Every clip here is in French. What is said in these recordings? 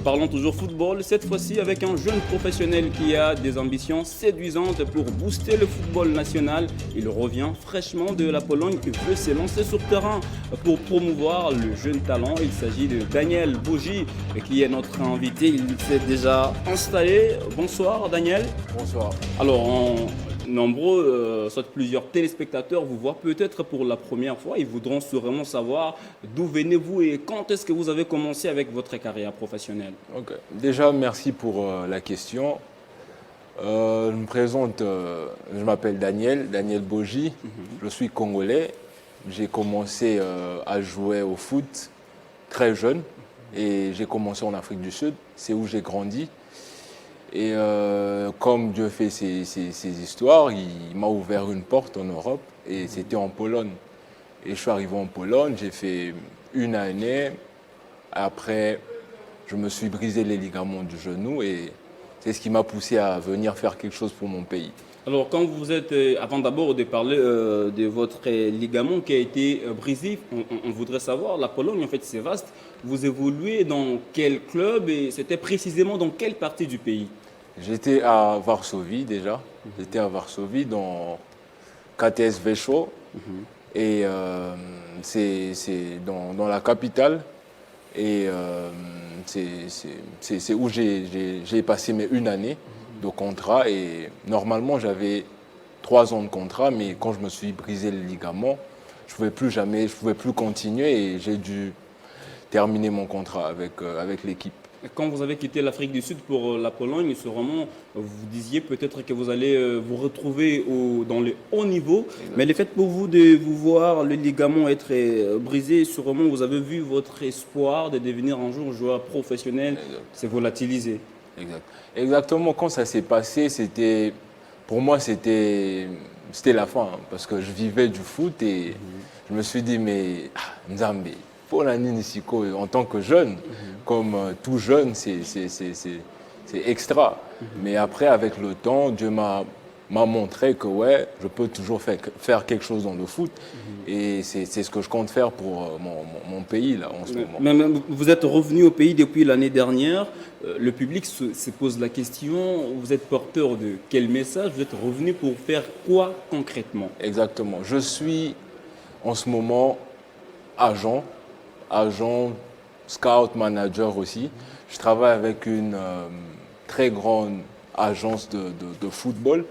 Parlons toujours football, cette fois-ci avec un jeune professionnel qui a des ambitions séduisantes pour booster le football national. Il revient fraîchement de la Pologne et veut s'élancer sur terrain pour promouvoir le jeune talent. Il s'agit de Daniel Boji qui est notre invité. Il s'est déjà installé. Bonsoir Daniel. Bonsoir. Alors, nombreux, soit plusieurs téléspectateurs vous voient peut-être pour la première fois. Ils voudront vraiment savoir d'où venez-vous et quand est-ce que vous avez commencé avec votre carrière professionnelle. Ok. Déjà, merci pour la question. Je me présente, je m'appelle Daniel Boji. Je suis congolais. J'ai commencé à jouer au foot très jeune et j'ai commencé en Afrique du Sud. C'est où j'ai grandi. Et comme Dieu fait ses histoires, il m'a ouvert une porte en Europe et c'était en Pologne. Et je suis arrivé en Pologne, j'ai fait une année. Après, je me suis brisé les ligaments du genou et c'est ce qui m'a poussé à venir faire quelque chose pour mon pays. Alors, quand vous êtes, avant d'abord de parler de votre ligament qui a été brisé, on voudrait savoir, la Pologne, en fait, c'est vaste. Vous évoluez dans quel club et c'était précisément dans quelle partie du pays? J'étais à Varsovie déjà. J'étais à Varsovie dans KTS Weszło. Et c'est dans la capitale. Et c'est où j'ai passé mes une année de contrat. Et normalement, j'avais 3 ans de contrat. Mais quand je me suis brisé le ligament, je ne pouvais plus continuer. Et j'ai dû terminer mon contrat avec l'équipe. Quand vous avez quitté l'Afrique du Sud pour la Pologne, sûrement, vous disiez peut-être que vous allez vous retrouver dans le haut niveau. Exactement. Mais le fait pour vous de vous voir le ligament être brisé, sûrement vous avez vu votre espoir de devenir un jour joueur professionnel s'est volatilisé. Exact. Exactement. Quand ça s'est passé, pour moi, c'était la fin. Hein, parce que je vivais du foot et je me suis dit, mais Nzambe, pour l'année Nisiko, en tant que jeune, comme tout jeune, c'est extra. Mais après, avec le temps, Dieu m'a montré que ouais, je peux toujours faire quelque chose dans le foot. Et c'est ce que je compte faire pour mon pays là, en ce moment. Mais vous êtes revenu au pays depuis l'année dernière. Le public se pose la question, vous êtes porteur de quel message? Vous êtes revenu pour faire quoi concrètement? Exactement. Je suis en ce moment agent, scout, manager aussi. Je travaille avec une très grande agence de football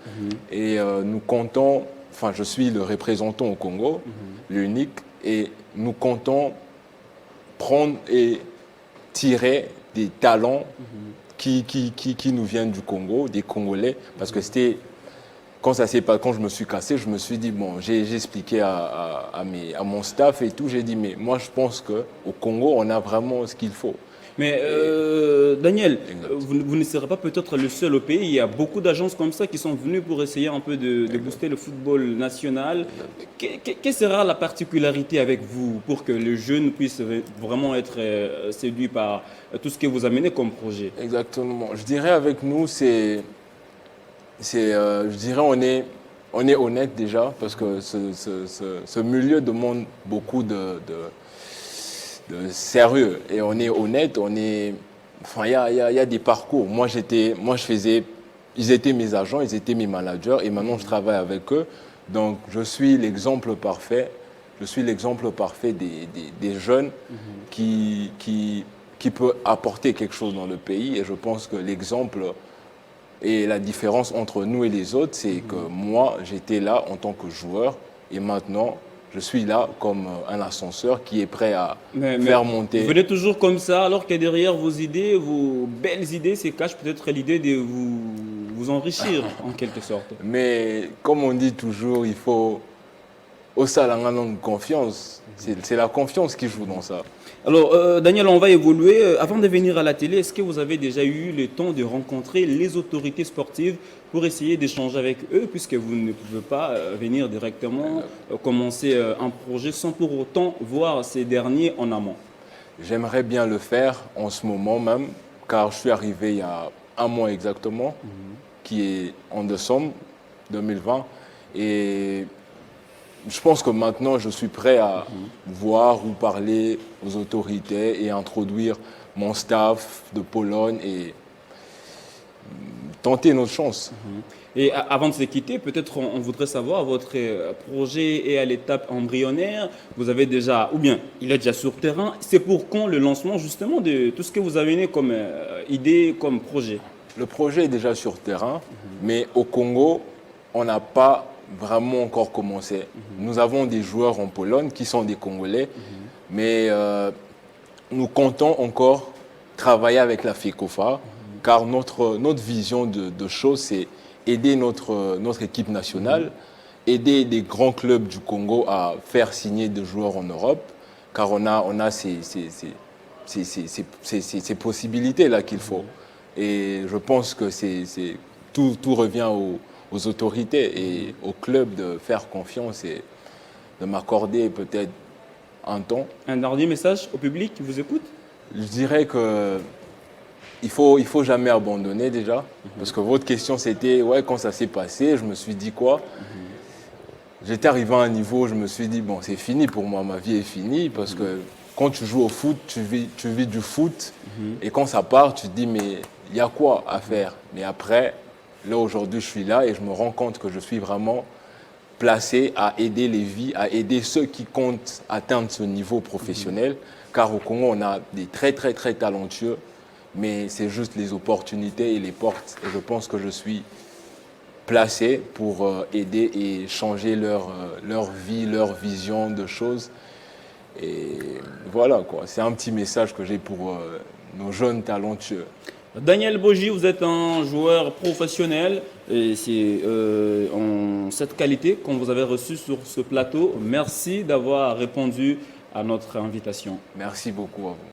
et nous comptons, enfin je suis le représentant au Congo, l'unique, et nous comptons prendre et tirer des talents qui nous viennent du Congo, des Congolais, parce que c'était... Quand je me suis cassé, je me suis dit, bon, j'ai expliqué à mon staff et tout, j'ai dit, mais moi je pense qu'au Congo, on a vraiment ce qu'il faut. Mais Daniel, vous ne serez pas peut-être le seul au pays. Il y a beaucoup d'agences comme ça qui sont venues pour essayer un peu de booster le football national. Quelle sera la particularité avec vous pour que les jeunes puissent vraiment être séduits par tout ce que vous amenez comme projet? Exactement. Je dirais avec nous, je dirais on est honnête déjà parce que ce milieu demande beaucoup de sérieux et on est honnête, enfin il y a des parcours. Ils étaient mes agents, ils étaient mes managers et maintenant je travaille avec eux. Donc je suis l'exemple parfait. Je suis l'exemple parfait des jeunes qui peut apporter quelque chose dans le pays et je pense que l'exemple et la différence entre nous et les autres, c'est que moi, j'étais là en tant que joueur et maintenant, je suis là comme un ascenseur qui est prêt à faire monter. Vous venez toujours comme ça, alors que derrière vos idées, vos belles idées, se cache peut-être l'idée de vous enrichir en quelque sorte. Mais comme on dit toujours, il faut au salon confiance. C'est la confiance qui joue dans ça. Alors, Daniel, on va évoluer. Avant de venir à la télé, est-ce que vous avez déjà eu le temps de rencontrer les autorités sportives pour essayer d'échanger avec eux, puisque vous ne pouvez pas venir directement commencer un projet sans pour autant voir ces derniers en amont? J'aimerais bien le faire en ce moment même, car je suis arrivé il y a un mois exactement, qui est en décembre 2020. Et je pense que maintenant, je suis prêt à voir ou parler aux autorités et introduire mon staff de Pologne et tenter notre chance. Et avant de se quitter, peut-être on voudrait savoir, votre projet est à l'étape embryonnaire. Vous avez déjà, ou bien il est déjà sur terrain. C'est pour quand le lancement justement de tout ce que vous avez né comme idée, comme projet? Le projet est déjà sur terrain, mais au Congo, on n'a pas vraiment encore commencé. Nous avons des joueurs en Pologne qui sont des Congolais, mais nous comptons encore travailler avec la FECOFA, car notre vision de choses, c'est aider notre équipe nationale, aider des grands clubs du Congo à faire signer des joueurs en Europe, car on a ces possibilités-là qu'il faut. Et je pense que tout revient aux autorités et aux clubs de faire confiance et de m'accorder peut-être un temps. Un dernier message au public qui vous écoute? Je dirais que il faut jamais abandonner déjà. Parce que votre question c'était, ouais, quand ça s'est passé, je me suis dit quoi? J'étais arrivé à un niveau où je me suis dit, bon, c'est fini pour moi, ma vie est finie. Parce que quand tu joues au foot, tu vis du foot. Et quand ça part, tu te dis, mais il y a quoi à faire? Mais après, là aujourd'hui, je suis là et je me rends compte que je suis vraiment placé à aider les vies, à aider ceux qui comptent atteindre ce niveau professionnel. Car au Congo, on a des très, très, très talentueux. Mais c'est juste les opportunités et les portes. Et je pense que je suis placé pour aider et changer leur vie, leur vision de choses. Et voilà, quoi. C'est un petit message que j'ai pour nos jeunes talentueux. Daniel Boji, vous êtes un joueur professionnel et c'est en cette qualité qu'on vous avait reçu sur ce plateau. Merci d'avoir répondu à notre invitation. Merci beaucoup à vous.